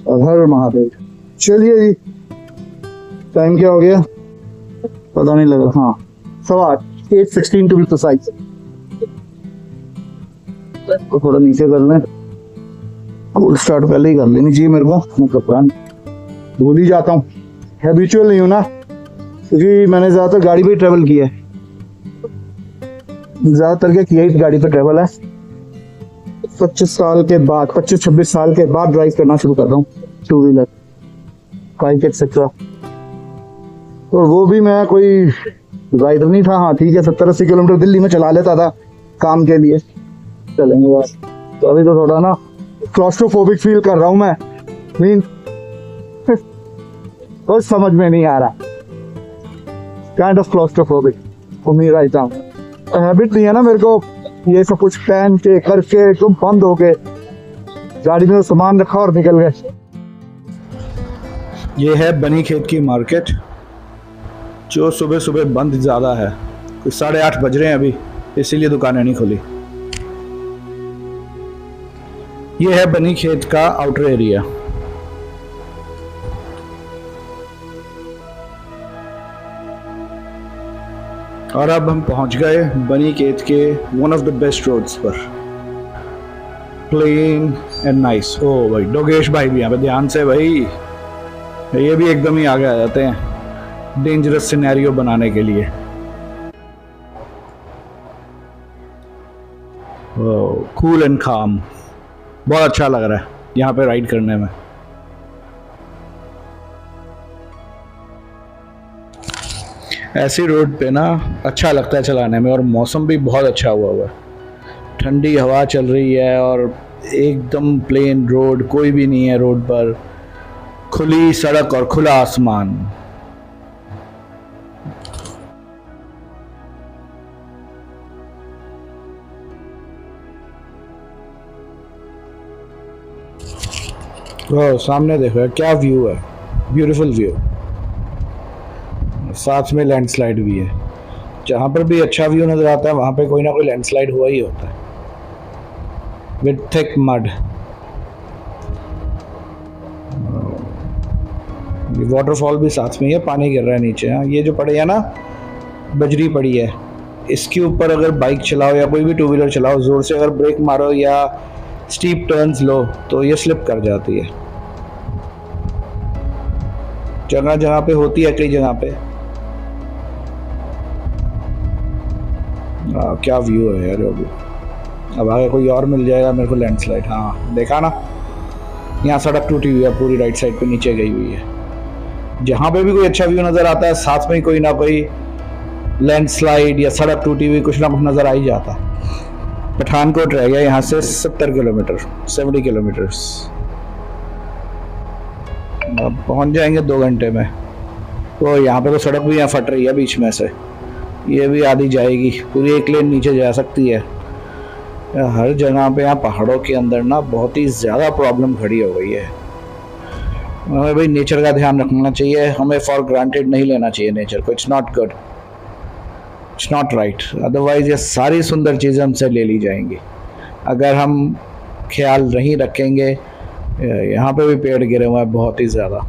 हर महादेव। चलिए जी, टाइम क्या हो गया पता नहीं लगा। हाँ, 8:16 टू बी प्रिसाइज। तो थोड़ा नीचे कर लें, फुल स्टार्ट पहले ही कर लेनी चाहिए मेरे को। मैं कपड़ा भूल ही जाता हूँ, हैबिचुअल नहीं हूँ ना, क्योंकि मैंने ज्यादातर गाड़ी पे ट्रेवल किया है। ज्यादातर क्या किया ही गाड़ी पे ट्रेवल है। 25 साल के बाद, 25-26 साल के बाद ड्राइव करना शुरू कर रहा हूँ, टू व्हीलर, बाइक एक्सेट्रा। और वो भी मैं कोई राइडर नहीं था। हाँ ठीक है, 70-80 किलोमीटर दिल्ली में चला लेता था काम के लिए, चलेंगे बस। तो अभी तो थोड़ा ना क्लॉस्ट्रोफोबिक फील कर रहा हूँ मैं, मीन कुछ समझ में नहीं आ रहा, काइंड ऑफ क्लॉस्ट्रोफोबिक उम्मीद रहता हूँ। हैबिट नहीं है ना मेरे को ये सब कुछ पहन के करके, एकदम बंद हो गए गाड़ी में, सामान रखा और निकल गए। ये है बनी खेत की मार्केट, जो सुबह सुबह बंद ज़्यादा है। कुछ 8:30 बज रहे हैं अभी, इसीलिए दुकानें नहीं खुली। ये है बनी खेत का आउटर एरिया। और अब हम पहुंच गए बनी खेत के one of the best roads पर, क्लीन एंड नाइस। ओ भाई, डोगेश भाई भी यहाँ पे, ध्यान से भाई, ये भी एकदम ही आगे आ जाते हैं डेंजरस सिनेरियो बनाने के लिए। कूल एंड काम, बहुत अच्छा लग रहा है यहाँ पे राइड करने में। ऐसी रोड पे ना अच्छा लगता है चलाने में, और मौसम भी बहुत अच्छा हुआ है। ठंडी हवा चल रही है और एकदम प्लेन रोड, कोई भी नहीं है रोड पर, खुली सड़क और खुला आसमान। सामने देखो क्या व्यू है, ब्यूटीफुल व्यू। साथ में लैंडस्लाइड भी है। जहाँ पर भी अच्छा व्यू नजर आता है वहाँ पे कोई ना कोई लैंडस्लाइड हुआ ही होता है, विद थिक मड। ये वाटरफॉल भी साथ में है, पानी गिर रहा है नीचे। ये जो पड़े है ना, बजरी पड़ी है, इसके ऊपर अगर बाइक चलाओ या कोई भी टू व्हीलर चलाओ, जोर से अगर ब्रेक मारो या स्टीप टर्न्स लो तो ये स्लिप कर जाती है। जगह जगह पे होती है, कई जगह पे। क्या व्यू है यार अभी। अब आगे कोई और मिल जाएगा मेरे को लैंडस्लाइड। हाँ देखा ना, यहाँ सड़क टूटी हुई है पूरी, राइट साइड पे नीचे गई हुई है। जहाँ पे भी कोई अच्छा व्यू नज़र आता है, साथ में कोई ना कोई लैंडस्लाइड या सड़क टूटी हुई कुछ ना कुछ नज़र आ ही जाता। पठानकोट रह गया यहाँ से 70 किलोमीटर, 70 किलोमीटर्स। अब पहुँच जाएंगे 2 घंटे में। तो यहाँ पे तो सड़क भी यहाँ फट रही है बीच में से, ये भी आधी जाएगी, पूरी एक लेन नीचे जा सकती है। हर जगह पे यहाँ पहाड़ों के अंदर ना बहुत ही ज़्यादा प्रॉब्लम खड़ी हो गई है। हमें भाई नेचर का ध्यान रखना चाहिए, हमें फॉर ग्रांटेड नहीं लेना चाहिए नेचर को। It's not good, it's not right. Otherwise ये सारी सुंदर चीज़ें हमसे ले ली जाएंगी अगर हम ख्याल नहीं रखेंगे। यहाँ पे भी पेड़ गिरे हुए हैं बहुत ही ज़्यादा।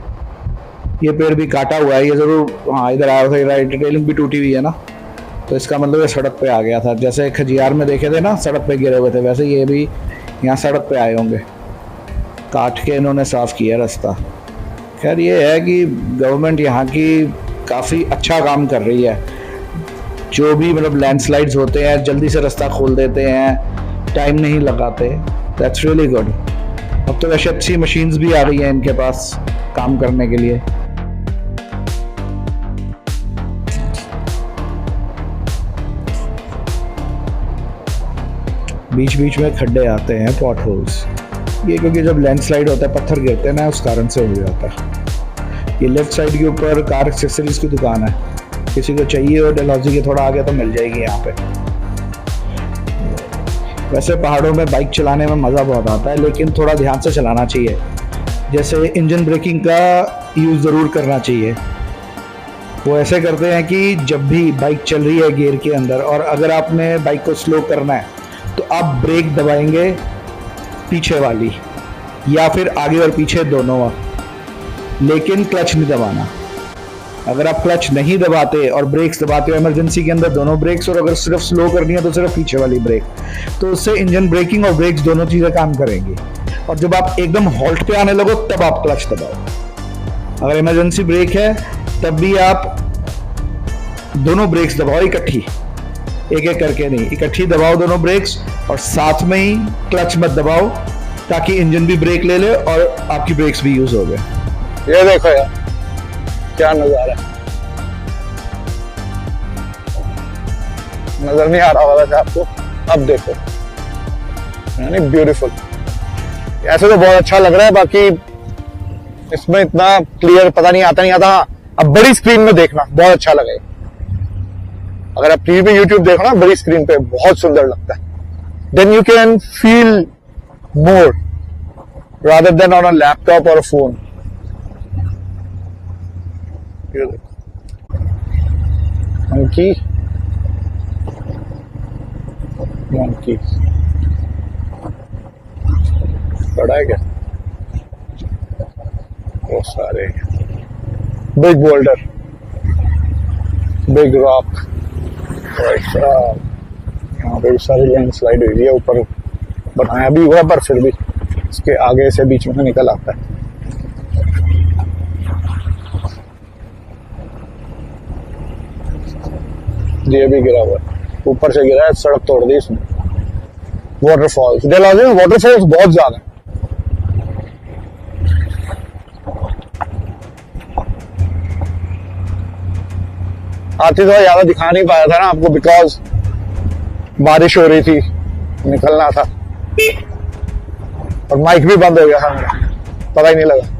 ये पेड़ भी काटा हुआ है, ये ज़रूर, हाँ इधर आया था, रेलिंग भी टूटी हुई है ना, तो इसका मतलब ये सड़क पे आ गया था। जैसे खजियार में देखे थे ना सड़क पे गिरे हुए थे, वैसे ये भी यहाँ सड़क पे आए होंगे। काट के इन्होंने साफ़ किया रास्ता। खैर ये है कि गवर्नमेंट यहाँ की काफ़ी अच्छा काम कर रही है। जो भी मतलब लैंडस्लाइड्स होते हैं जल्दी से रास्ता खोल देते हैं, टाइम नहीं लगाते। That's really good. अब तो वैसे अच्छी मशीन्स भी आ गई हैं इनके पास काम करने के लिए। बीच बीच में खड्डे आते हैं, पॉट होल्स। ये क्योंकि जब लैंडस्लाइड होता है पत्थर गिरते हैं ना, उस कारण से हो जाता है। ये लेफ्ट साइड के ऊपर कार एक्सेसरीज की दुकान है, किसी को चाहिए हो डलहौजी के थोड़ा आगे तो मिल जाएगी यहाँ पे। वैसे पहाड़ों में बाइक चलाने में मज़ा बहुत आता है, लेकिन थोड़ा ध्यान से चलाना चाहिए। जैसे इंजन ब्रेकिंग का यूज़ ज़रूर करना चाहिए। वो ऐसे करते हैं कि जब भी बाइक चल रही है गियर के अंदर, और अगर आपने बाइक को स्लो करना है तो आप ब्रेक दबाएंगे पीछे वाली, या फिर आगे और पीछे दोनों, लेकिन क्लच नहीं दबाना। अगर आप क्लच नहीं दबाते और ब्रेक्स दबाते हो इमरजेंसी के अंदर दोनों ब्रेक्स, और अगर सिर्फ स्लो करनी है तो सिर्फ पीछे वाली ब्रेक, तो उससे इंजन ब्रेकिंग और ब्रेक्स दोनों चीज़ें काम करेंगी। और जब आप एकदम हॉल्ट पे आने लगो तब आप क्लच दबाओ। अगर इमरजेंसी ब्रेक है तब भी आप दोनों ब्रेक्स दबाओ इकट्ठी, एक एक करके नहीं, इकट्ठी दबाओ दोनों ब्रेक्स, और साथ में ही क्लच मत दबाओ ताकि इंजन भी ब्रेक ले ले और आपकी ब्रेक्स भी यूज हो गए। ये देखो यार क्या नजारा है, नजर नहीं आ रहा होगा आपको, अब देखो यानी ब्यूटीफुल। ऐसे तो बहुत अच्छा लग रहा है, बाकी इसमें इतना क्लियर पता नहीं आता। अब बड़ी स्क्रीन में देखना बहुत अच्छा लगेगा। अगर आप टीवी पे यूट्यूब देखो ना बड़ी स्क्रीन पे बहुत सुंदर लगता है। Then you can feel more rather than on a laptop और फोन। मंकी मंकी बड़ा है क्या? बहुत सारे बिग बोल्डर, बिग रॉक, यहाँ पे सारी लैंडस्लाइड हुई है। ऊपर बनाया भी हुआ पर फिर भी इसके आगे से बीच में निकल आता है। ये भी गिरा हुआ है, ऊपर से गिरा है, सड़क तोड़ दी इसने। वाटरफॉल्स डलहौजी में वाटरफॉल्स बहुत ज्यादा है। आती तो ज्यादा दिखा नहीं पाया था ना आपको, बिकॉज बारिश हो रही थी, निकलना था और माइक भी बंद हो गया था मेरा, पता ही नहीं लगा।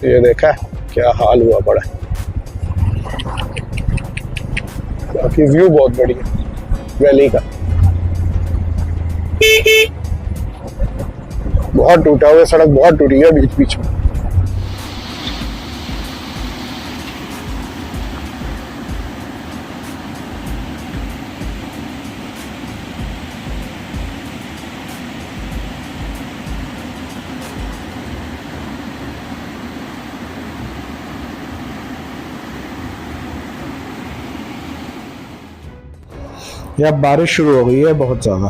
ये देखा क्या हाल हुआ पड़ा है। बाकी व्यू बहुत बढ़िया वैली का, बहुत टूटा हुआ सड़क, बहुत टूटी है बीच बीच में। या बारिश शुरू हो गई है बहुत ज़्यादा।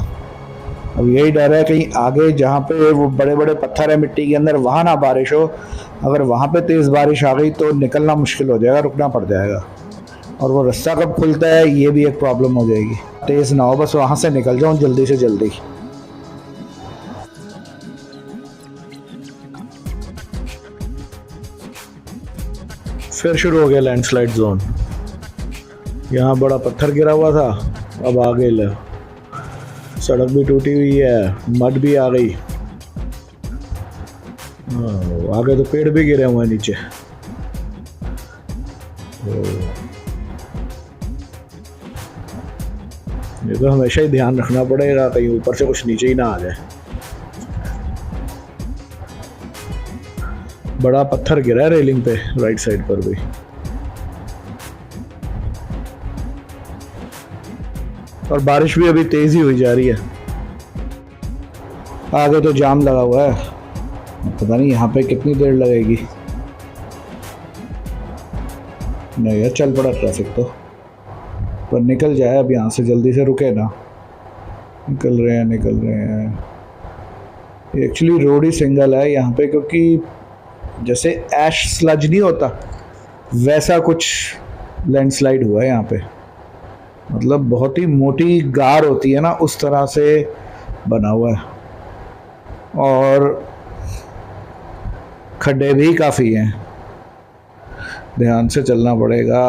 अब यही डर है कहीं आगे जहाँ पे वो बड़े बड़े पत्थर है मिट्टी के अंदर वहाँ ना बारिश हो। अगर वहाँ पे तेज़ बारिश आ गई तो निकलना मुश्किल हो जाएगा, रुकना पड़ जाएगा। और वो रास्ता कब खुलता है ये भी एक प्रॉब्लम हो जाएगी। तेज़ ना हो, बस वहाँ से निकल जाऊँ जल्दी से जल्दी। फिर शुरू हो गया लैंडस्लाइड जोन। यहाँ बड़ा पत्थर गिरा हुआ था, अब आगे ले सड़क भी टूटी हुई है, मड भी आ गई। आगे तो पेड़ भी गिरे हुए हैं नीचे। ये तो हमेशा ही ध्यान रखना पड़ेगा कहीं ऊपर से कुछ नीचे ही ना आ जाए। बड़ा पत्थर गिरा है रेलिंग पे राइट साइड पर भी। और बारिश भी अभी तेज ही हुई जा रही है। आगे तो जाम लगा हुआ है, पता नहीं यहाँ पे कितनी देर लगेगी। नहीं यार चल पड़ा ट्रैफिक तो, पर निकल जाए अब यहाँ से, जल्दी से रुके ना। निकल रहे हैं। एक्चुअली रोड ही सिंगल है यहाँ पे, क्योंकि जैसे ऐश स्लज नहीं होता वैसा कुछ लैंडस्लाइड हुआ है यहाँ पे। मतलब बहुत ही मोटी गार होती है ना, उस तरह से बना हुआ है। और खड्डे भी काफ़ी हैं, ध्यान से चलना पड़ेगा।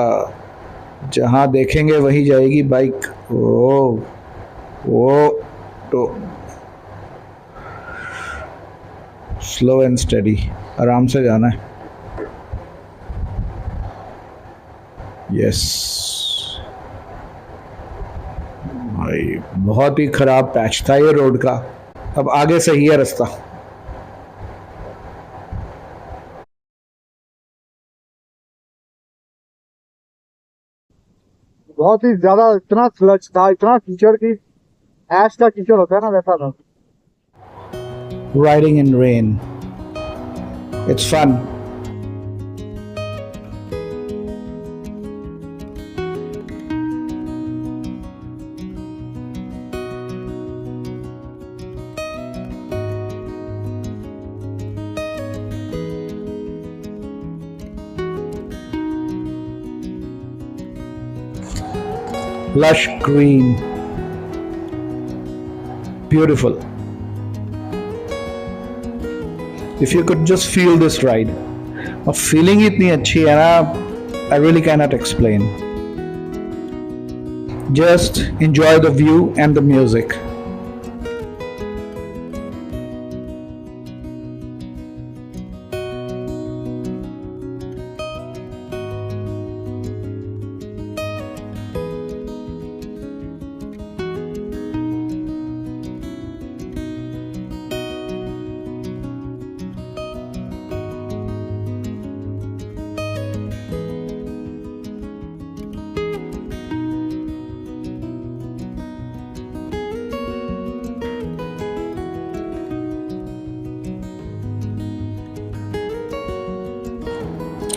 जहाँ देखेंगे वहीं जाएगी बाइक। वो तो स्लो एंड स्टेडी, आराम से जाना है। यस भाई, बहुत ही ख़राब पैच था ये रोड का। अब आगे सही है रास्ता। बहुत ही ज्यादा, इतना स्लज था, इतना कीचड़ की ऐश का कीचड़ होता है ना, वैसा था। Riding in rain, it's fun. Lush green, beautiful. If you could just feel this ride, और feeling इतनी अच्छी है ना, I really cannot explain. Just enjoy the view and the music.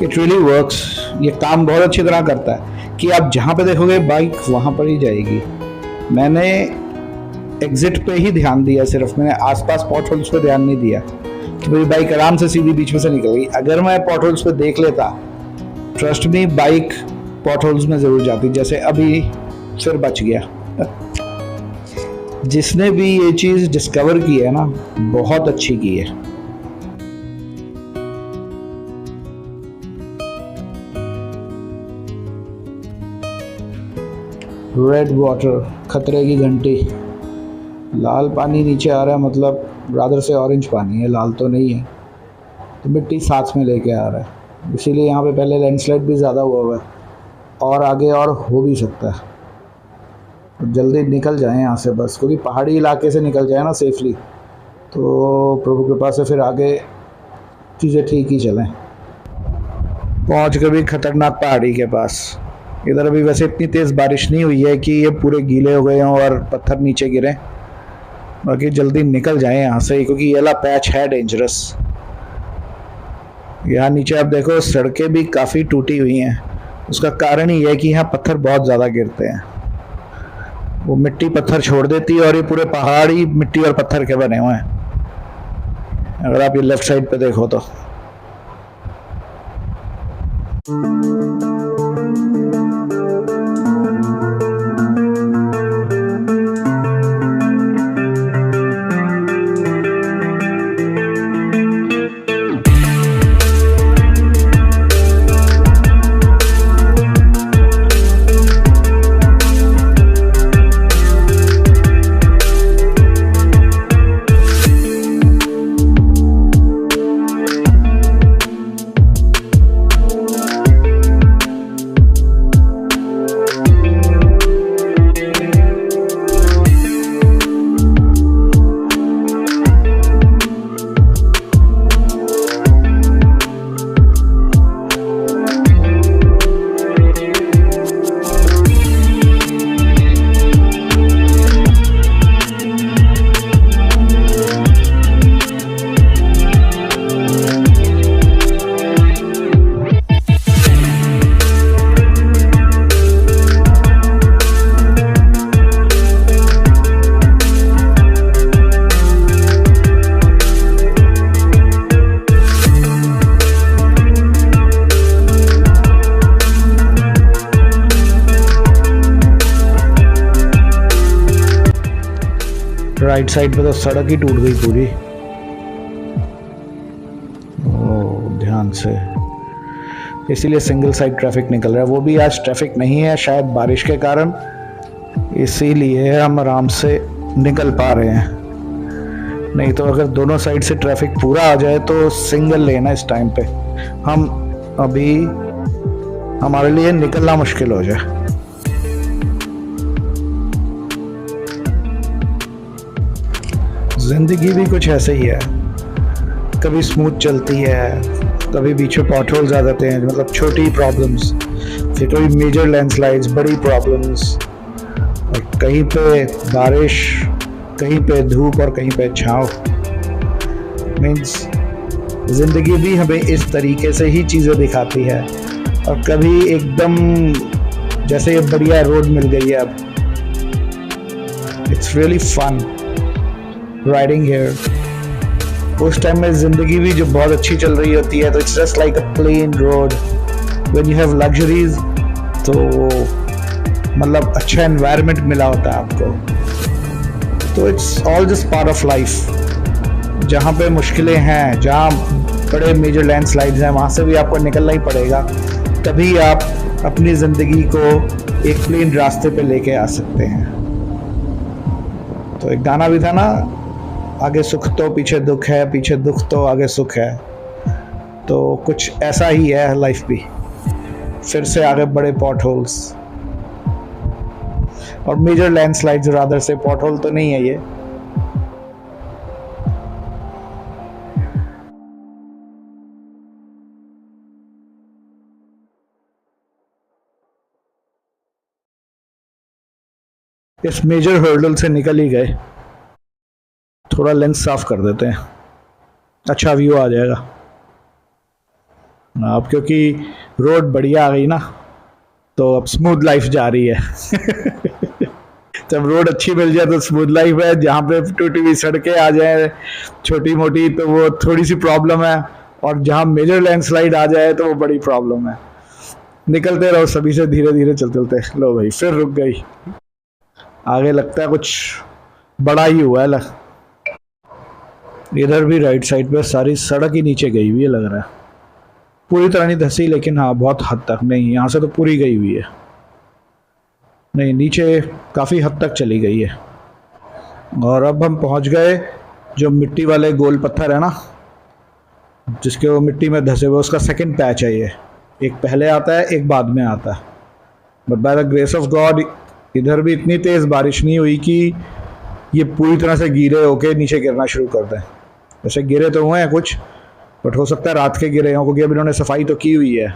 It really works. ये काम बहुत अच्छी तरह करता है कि आप जहाँ पे देखोगे बाइक वहाँ पर ही जाएगी। मैंने एग्जिट पे ही ध्यान दिया, सिर्फ मैंने आसपास पॉट होल्स पे ध्यान नहीं दिया कि मेरी बाइक आराम से सीधी बीच में से निकल गई। अगर मैं पॉट होल्स पे देख लेता, trust me, bike pot holes में ज़रूर जाती, जैसे अभी फिर बच गया। जिसने भी ये चीज़ डिस्कवर की है ना, बहुत अच्छी की है। रेड वाटर, खतरे की घंटी, लाल पानी नीचे आ रहा है, मतलब रादर से ऑरेंज पानी है, लाल तो नहीं है, तो मिट्टी साथ में लेके आ रहा है। इसीलिए यहाँ पे पहले लैंडस्लाइड भी ज़्यादा हुआ है और आगे और हो भी सकता है। तो जल्दी निकल जाएं यहाँ से बस, क्योंकि पहाड़ी इलाके से निकल जाए ना सेफली, तो प्रभु कृपा से फिर आगे चीज़ें ठीक ही चलें। पहुँच के भी खतरनाक पहाड़ी के पास। इधर अभी वैसे इतनी तेज़ बारिश नहीं हुई है कि ये पूरे गीले हो गए हों और पत्थर नीचे गिरे। बाकी जल्दी निकल जाएं यहाँ से, क्योंकि ये वाला पैच है डेंजरस। यहाँ नीचे आप देखो सड़कें भी काफ़ी टूटी हुई हैं। उसका कारण ही है कि यहाँ पत्थर बहुत ज़्यादा गिरते हैं, वो मिट्टी पत्थर छोड़ देती है और ये पूरे पहाड़ ही मिट्टी और पत्थर के बने हुए हैं। अगर आप ये लेफ्ट साइड पे देखो तो राइट साइड पे तो सड़क ही टूट गई पूरी। ओ ध्यान से, इसीलिए सिंगल साइड ट्रैफिक निकल रहा है। वो भी आज ट्रैफिक नहीं है, शायद बारिश के कारण, इसीलिए हम आराम से निकल पा रहे हैं। नहीं तो अगर दोनों साइड से ट्रैफिक पूरा आ जाए तो सिंगल लेन है इस टाइम पे, हम अभी हमारे लिए निकलना मुश्किल हो जाए। जिंदगी भी कुछ ऐसे ही है, कभी स्मूथ चलती है, कभी बीच में पॉट होल्स आ जाते हैं, मतलब छोटी प्रॉब्लम्स, फिर कभी मेजर लैंडस्लाइड्स, बड़ी प्रॉब्लम्स, और कहीं पे बारिश, कहीं पे धूप और कहीं पे छाँव। मीन्स ज़िंदगी भी हमें इस तरीके से ही चीज़ें दिखाती है। और कभी एकदम जैसे ये बढ़िया रोड मिल गई है अब, it's really fun riding here. उस टाइम में ज़िंदगी भी जो बहुत अच्छी चल रही होती है, तो it's just like a plain road. When you have luxuries, तो मतलब अच्छा एनवायरनमेंट मिला होता है आपको। तो it's all just part of life. जहाँ पे मुश्किलें हैं, जहाँ बड़े मेजर लैंडस्लाइड्स हैं, वहाँ से भी आपको निकलना ही पड़ेगा, तभी आप अपनी ज़िंदगी को एक प्लेन रास्ते पे लेके आ सकते हैं। तो एक गाना भी था ना, आगे सुख तो पीछे दुख है, पीछे दुख तो आगे सुख है। तो कुछ ऐसा ही है लाइफ भी, फिर से आगे बड़े पॉट होल्स और मेजर लैंडस्लाइड्स, रादर से पॉट होल तो नहीं है ये। इस मेजर हर्डल से निकल ही गए, थोड़ा लेंस साफ कर देते हैं, अच्छा व्यू आ जाएगा। अब क्योंकि रोड बढ़िया आ गई ना, तो अब स्मूथ लाइफ जा रही है। जब रोड अच्छी मिल जाए तो स्मूथ लाइफ है। जहाँ पे टूटी हुई सड़कें आ जाए छोटी मोटी, तो वो थोड़ी सी प्रॉब्लम है, और जहाँ मेजर लैंडस्लाइड आ जाए तो वो बड़ी प्रॉब्लम है। निकलते रहो सभी से धीरे धीरे चलते चलते। लो भाई, फिर रुक गई, आगे लगता है कुछ बड़ा ही हुआ है। इधर भी राइट साइड पे सारी सड़क ही नीचे गई हुई है, लग रहा है। पूरी तरह नहीं धसी, लेकिन हाँ बहुत हद तक। नहीं, यहाँ से तो पूरी गई हुई है। नहीं, नीचे काफ़ी हद तक चली गई है। और अब हम पहुँच गए जो मिट्टी वाले गोल पत्थर है ना, जिसके वो मिट्टी में धसे हुए, उसका सेकंड पैच है ये। एक पहले आता है, एक बाद में आता है। But by the grace of God इधर भी इतनी तेज़ बारिश नहीं हुई कि ये पूरी तरह से गीले होके नीचे गिरना शुरू कर दें। वैसे गिरे तो हुए हैं कुछ, बट हो सकता है रात के गिरे हों, क्योंकि अब इन्होंने सफाई तो की हुई है।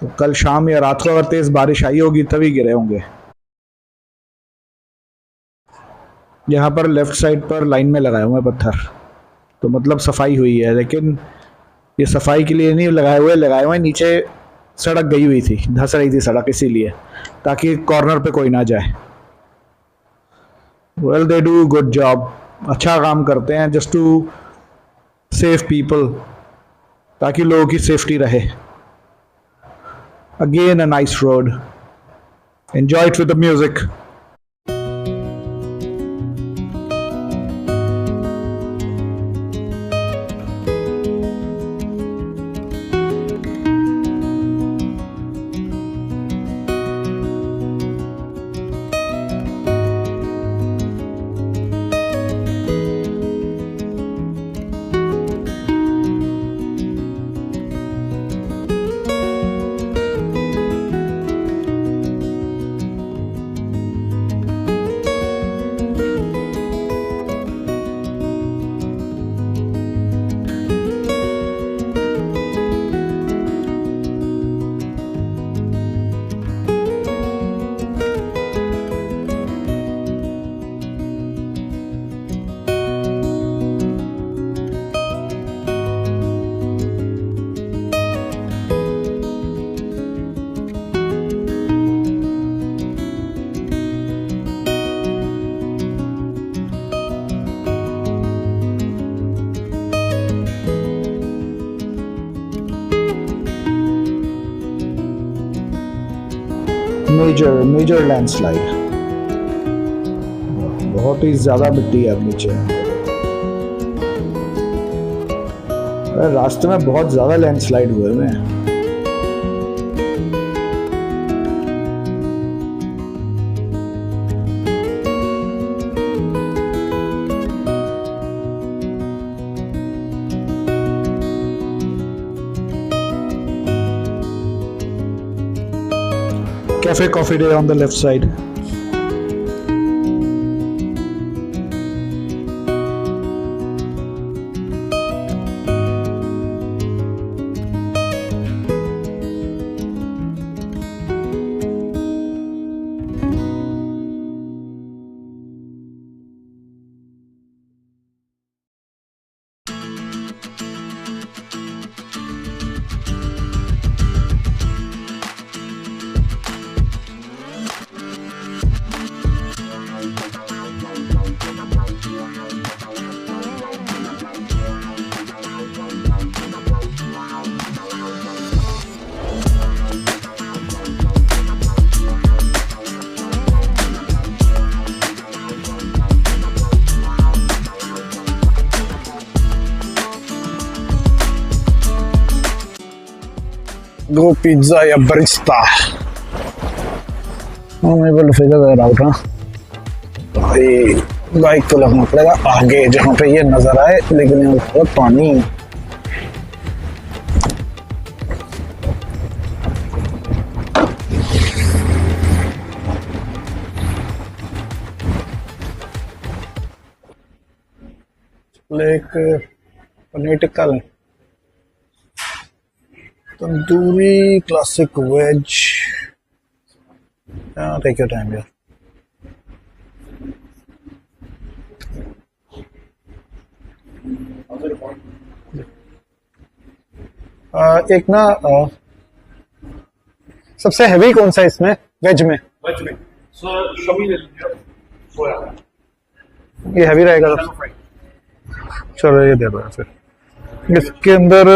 तो कल शाम या रात को अगर तेज़ बारिश आई होगी तभी गिरे होंगे। यहाँ पर लेफ़्ट साइड पर लाइन में लगाए हुए हैं पत्थर, तो मतलब सफाई हुई है। लेकिन ये सफाई के लिए नहीं लगाए हुए नीचे सड़क गई हुई थी, धंस रही थी सड़क, इसीलिए, ताकि कॉर्नर पे कोई ना जाए। Well, they do good job, अच्छा काम करते हैं, जस्ट टू सेव पीपल, ताकि लोगों की सेफ्टी रहे। Again a nice road, enjoy it with the music. Major landslide, बहुत ही ज्यादा मिट्टी है अब नीचे। रास्ते में बहुत ज्यादा लैंडस्लाइड हुए हैं। Cafe Coffee Day on the left side. Go pizza या बरिस्ता। मैं बोल फिगर आउट हाँ भाई, बाइक को लगना पड़ेगा आगे जहाँ पे ये नजर आए, लेकिन यहाँ बहुत पानी। एक पनीर टिक्का लें, tandoori classic veg. Take your time यार। एक ना सबसे हैवी कौन सा है इसमें वेज में? वेज में सर शमी ले लीजिए, सोया। ये हैवी रहेगा सबसे। चलो ये दे दो फिर। इसके अंदर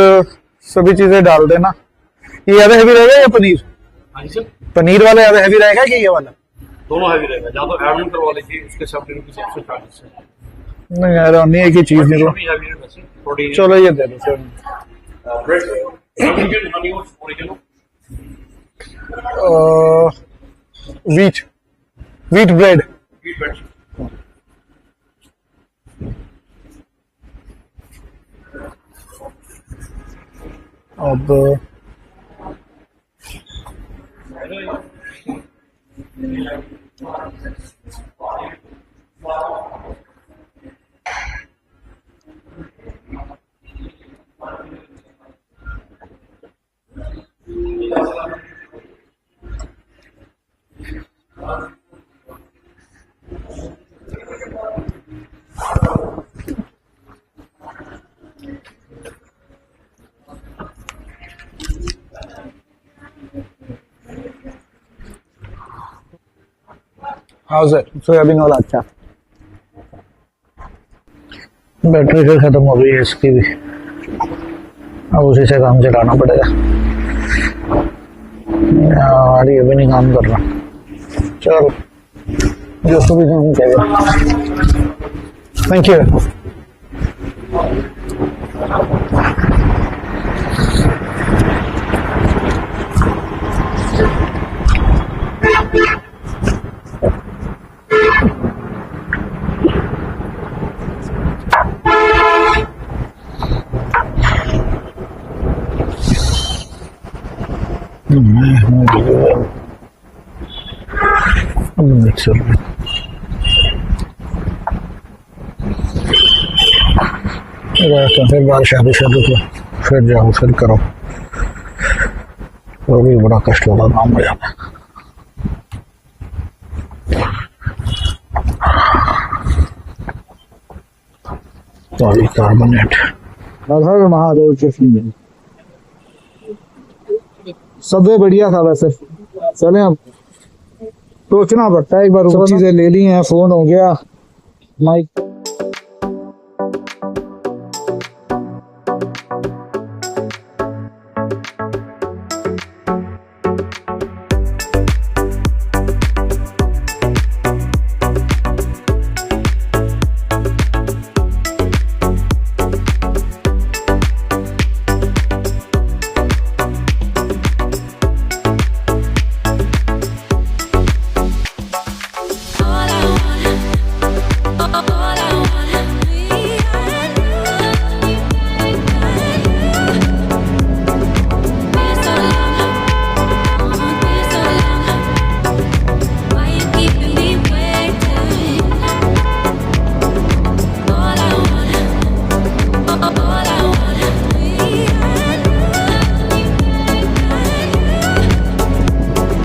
सभी चीजें डाल देना। ये ज्यादा हैवी रहेगा या पनीर? हाँ जी सर, पनीर वाला ज्यादा हैवी रहेगा कि ये वाला? दोनों हैवी रहेगा। या तो एड ऑन करवा लीजिए, उसके 70 रुपीज एक्स्ट्रा चार्जेस है। नहीं यार, नहीं एक ही चीज नहीं शमी हैवी है वैसे थोड़ी। चलो ये दे दो फिर। Bread Honey original wheat bread. Wheat bread. अब हाउस है सोयाबीन वाला अच्छा। बैटरी फिर खत्म हो गई है इसकी भी, अब उसी से काम चलाना पड़ेगा यार। ये भी नहीं काम कर रहा। चलो जो भी काम करेगा। Thank you. फिर बारिश आगे शुरू की, फिर जाओ फिर करो, वो भी बड़ा कष्ट वाला काम हो जाता है। कार्बोनेट हर महादेव के फिल्म सब बढ़िया था वैसे। चले अब सोचना पड़ता है एक बार, सब चीजें ले ली हैं, फोन हो गया, माइक